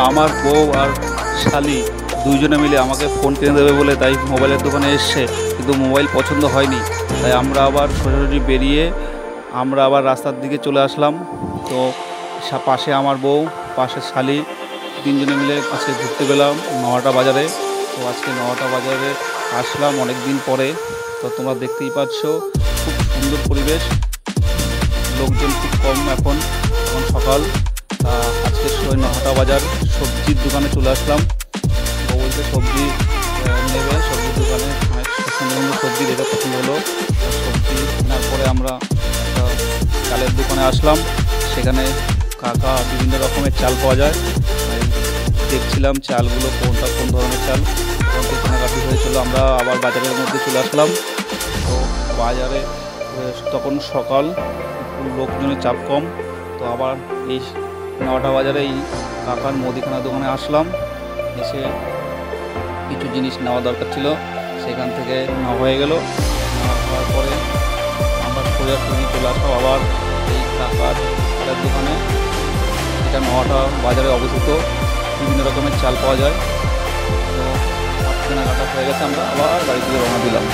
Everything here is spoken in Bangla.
আমার বউ আর শালি দুইজনে মিলে আমাকে ফোন কিনে দেবে বলে তাই মোবাইলের দোকানে এসছে, কিন্তু মোবাইল পছন্দ হয়নি। তাই আমরা আবার সোজাসুজি বেরিয়ে আমরা আবার রাস্তার দিকে চলে আসলাম। তো পাশে আমার বউ, পাশে শালি, তিনজনে মিলে আজকে ঘুরতে পেলাম নওয়াটা বাজারে। তো আজকে নওয়াটা বাজারে আসলাম অনেক দিন পরে। তো তোমরা দেখতেই পাচ্ছ খুব সুন্দর পরিবেশ, লোকজন খুব কম এখন, এখন সকাল। আজকে নওয়াটা বাজার সবজির দোকানে চলে আসলাম। বলতে সবজি নেবে, সবজির দোকানে অনেক সুন্দর সুন্দর সবজি দেখে পছন্দ হলো। সবজি কেনার পরে আমরা একটা চালের দোকানে আসলাম। সেখানে কাকা বিভিন্ন রকমের চাল পাওয়া যায়, তাই দেখছিলাম চালগুলো কোনটা কোন ধরনের চাল। ওখান থেকে কেনাকাটি হয়েছিল, আমরা আবার বাজারের মধ্যে চলে আসলাম। তো বাজারে তখন সকাল, লোকজনের চাপ কম। তো আবার এই নওয়াটা বাজারে এই কাকার মুদিখানা দোকানে আসলাম। এসে কিছু জিনিস নেওয়া দরকার ছিল, সেখান থেকে নেওয়া হয়ে গেল। নেওয়া হওয়ার পরে আমরা সোজাসুজি চলে আসলাম আবার এই কাকার চালের দোকানে। এটা নওয়াটা বাজারে অবস্থিত, বিভিন্ন রকমের চাল পাওয়া যায়। তো কেনাকাটা হয়ে গেছে, আমরা আবার বাড়ি থেকে রওনা দিলাম।